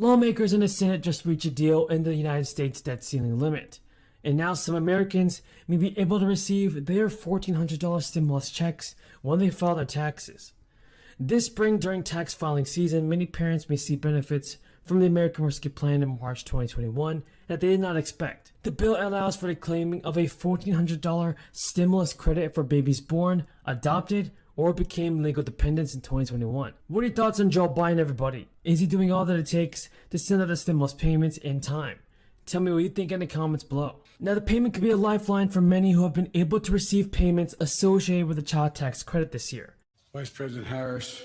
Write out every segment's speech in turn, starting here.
Lawmakers in the Senate just reached a deal in the United States debt ceiling limit, and now some Americans may be able to receive their $1,400 stimulus checks when they file their taxes. This spring, during tax filing season, many parents may see benefits from the American Rescue Plan in March 2021 that they did not expect. The bill allows for the claiming of a $1,400 stimulus credit for babies born, adopted, or became legal dependents in 2021. What are your thoughts on Joe Biden, everybody? Is he doing all that it takes to send out the stimulus payments in time? Tell me what you think in the comments below. Now, the payment could be a lifeline for many who have been able to receive payments associated with the child tax credit this year. Vice President Harris,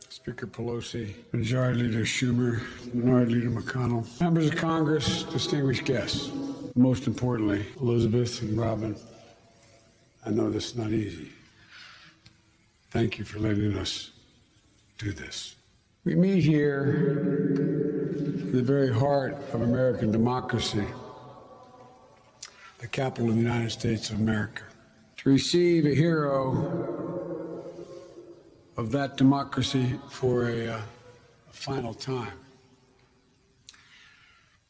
Speaker Pelosi, Majority Leader Schumer, Minority Leader McConnell, members of Congress, distinguished guests, most importantly, Elizabeth and Robin. I know this is not easy. Thank you for letting us do this. We meet here in the very heart of American democracy, the capital of the United States of America, to receive a hero of that democracy for a final time.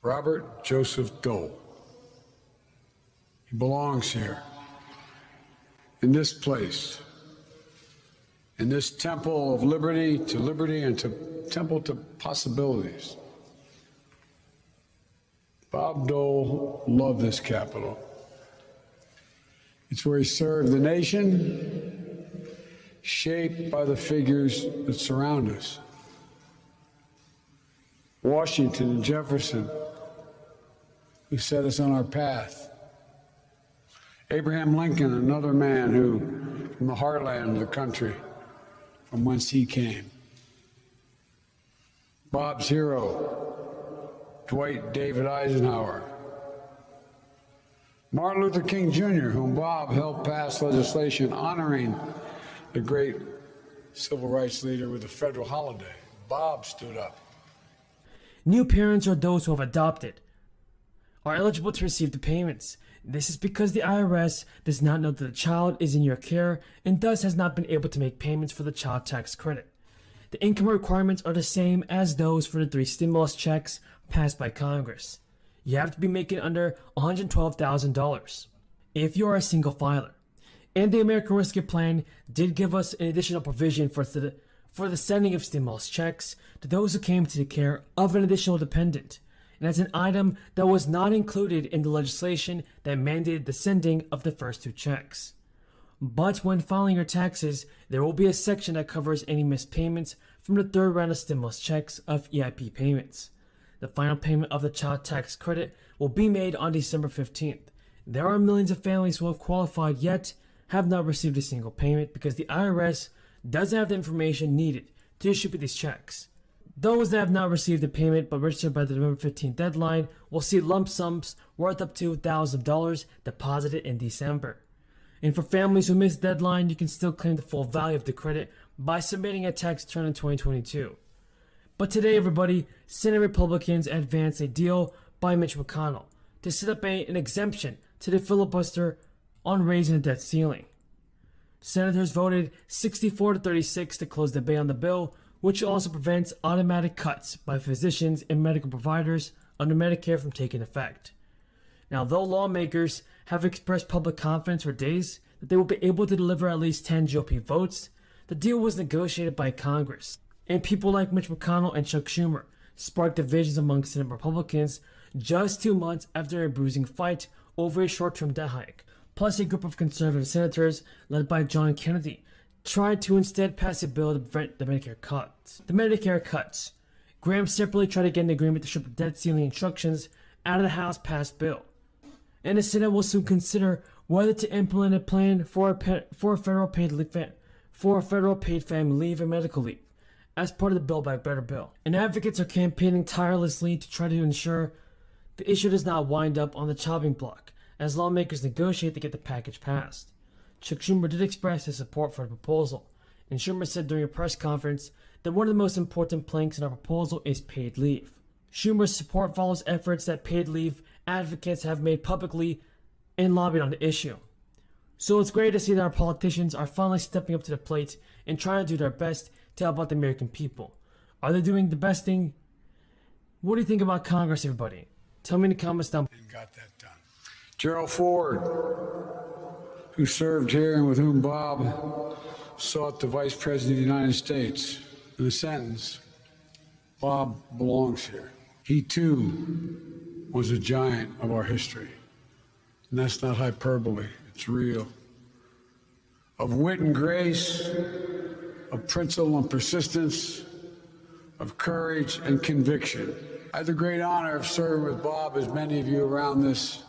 Robert Joseph Dole. He belongs here, in this place, in this temple of liberty and to temple to possibilities. Bob Dole loved this capital. It's where he served the nation, shaped by the figures that surround us. Washington and Jefferson, who set us on our path. Abraham Lincoln, another man who, from the heartland of the country, from whence he came. Bob's hero, Dwight David Eisenhower. Martin Luther King Jr., whom Bob helped pass legislation honoring the great civil rights leader with a federal holiday. Bob stood up. New parents or those who have adopted are eligible to receive the payments. This is because the IRS does not know that the child is in your care and thus has not been able to make payments for the child tax credit. The income requirements are the same as those for the 3 stimulus checks passed by Congress. You have to be making under $112,000 if you are a single filer. And the American Rescue Plan did give us an additional provision for the sending of stimulus checks to those who came to the care of an additional dependent. And that's an item that was not included in the legislation that mandated the sending of the first 2 checks. But when filing your taxes, there will be a section that covers any missed payments from the 3rd round of stimulus checks of EIP payments. The final payment of the child tax credit will be made on December 15th. There are millions of families who have qualified yet have not received a single payment because the IRS doesn't have the information needed to issue these checks. Those that have not received a payment but registered by the November 15th deadline will see lump sums worth up to $1,000 deposited in December. And for families who missed the deadline, you can still claim the full value of the credit by submitting a tax return in 2022. But today, everybody, Senate Republicans advanced a deal by Mitch McConnell to set up an exemption to the filibuster on raising the debt ceiling. Senators voted 64-36 to close debate on the bill, which also prevents automatic cuts by physicians and medical providers under Medicare from taking effect. Now, though lawmakers have expressed public confidence for days that they will be able to deliver at least 10 GOP votes, the deal was negotiated by Congress, and people like Mitch McConnell and Chuck Schumer sparked divisions among Senate Republicans just 2 months after a bruising fight over a short-term debt hike. Plus, a group of conservative senators led by John Kennedy tried to instead pass a bill to prevent the Medicare cuts. Graham separately tried to get an agreement to strip the debt ceiling instructions out of the House-passed bill. And the Senate will soon consider whether to implement a plan for a federal paid family leave and medical leave as part of the Build Back Better bill. And advocates are campaigning tirelessly to try to ensure the issue does not wind up on the chopping block as lawmakers negotiate to get the package passed. Chuck Schumer did express his support for the proposal, and Schumer said during a press conference that one of the most important planks in our proposal is paid leave. Schumer's support follows efforts that paid leave advocates have made publicly and lobbied on the issue. So it's great to see that our politicians are finally stepping up to the plate and trying to do their best to help out the American people. Are they doing the best thing? What do you think about Congress, everybody? Tell me in the comments down below. And got that done. Gerald Ford, who served here and with whom Bob sought the Vice President of the United States. In a sentence, Bob belongs here. He too was a giant of our history. And that's not hyperbole, it's real. Of wit and grace, of principle and persistence, of courage and conviction. I had the great honor of serving with Bob, as many of you around this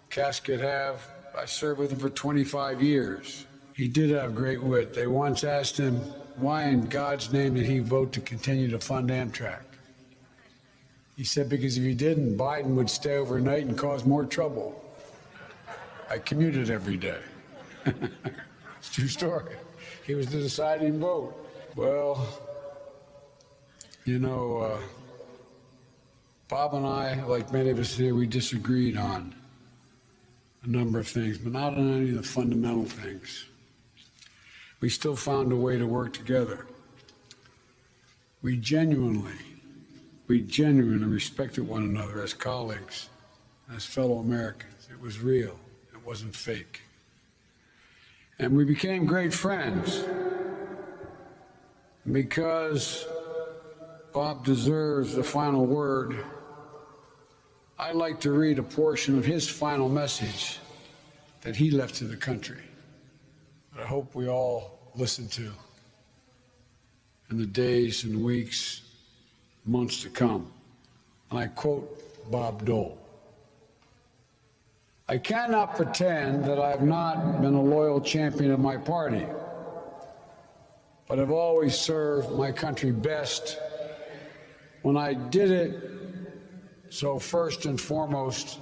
casket have. I served with him for 25 years. He did have great wit. They once asked him, why in God's name did he vote to continue to fund Amtrak? He said, because if he didn't, Biden would stay overnight and cause more trouble. I commuted every day. It's a true story. He was the deciding vote. Well, you know, Bob and I, like many of us here, we disagreed on a number of things, but not on any of the fundamental things. We still found a way to work together. We genuinely respected one another as colleagues, as fellow Americans. It was real. It wasn't fake. And we became great friends because Bob deserves the final word. I'd like to read a portion of his final message that he left to the country, that I hope we all listen to in the days and weeks, months to come. And I quote Bob Dole. I cannot pretend that I've not been a loyal champion of my party, but I've always served my country best when I did it so first and foremost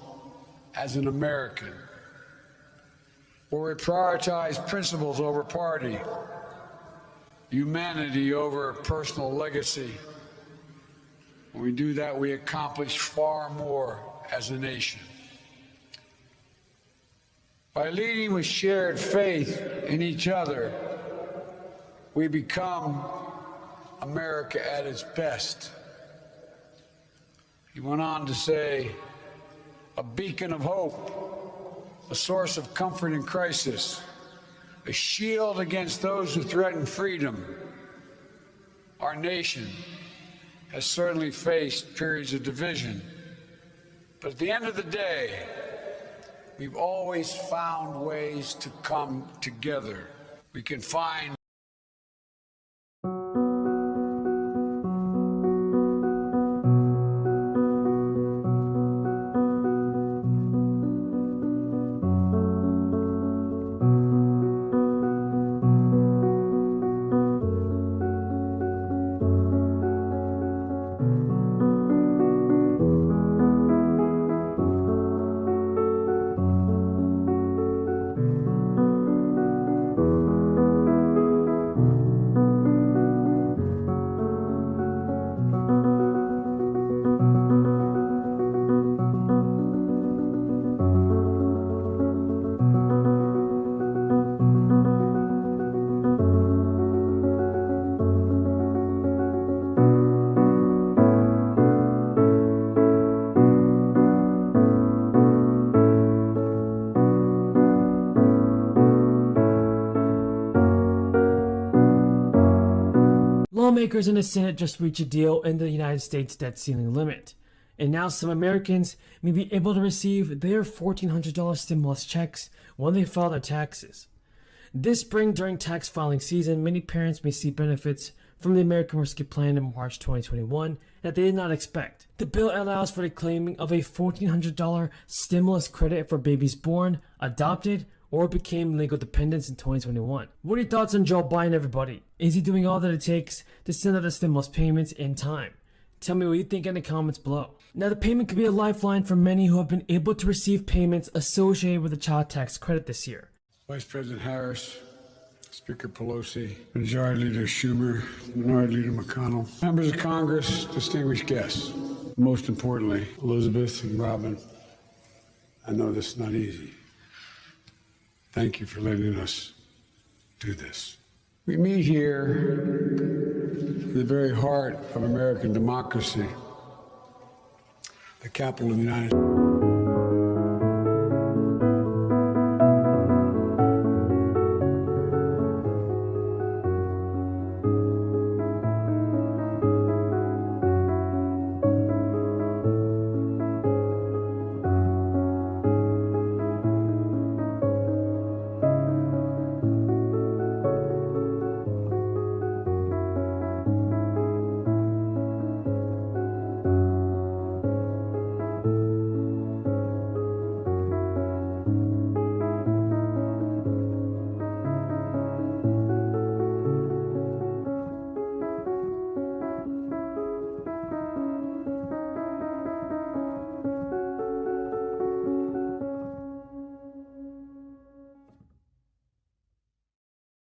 as an American, where we prioritize principles over party, humanity over personal legacy. When we do that, we accomplish far more as a nation. By leading with shared faith in each other, we become America at its best. He went on to say, a beacon of hope, a source of comfort in crisis, a shield against those who threaten freedom. Our nation has certainly faced periods of division, but at the end of the day, we've always found ways to come together. We can find lawmakers in the Senate just reached a deal in the United States debt ceiling limit. And now some Americans may be able to receive their $1,400 stimulus checks when they file their taxes. This spring, during tax filing season, many parents may see benefits from the American Rescue Plan in March 2021 that they did not expect. The bill allows for the claiming of a $1,400 stimulus credit for babies born, adopted, or became legal dependents in 2021. What are your thoughts on Joe Biden, everybody? Is he doing all that it takes to send out the stimulus payments in time? Tell me what you think in the comments below. Now, the payment could be a lifeline for many who have been able to receive payments associated with the child tax credit this year. Vice President Harris, Speaker Pelosi, Majority Leader Schumer, Minority Leader McConnell, members of Congress, distinguished guests, most importantly, Elizabeth and Robin. I know this is not easy. Thank you for letting us do this. We meet here in the very heart of American democracy, the capital of the United States.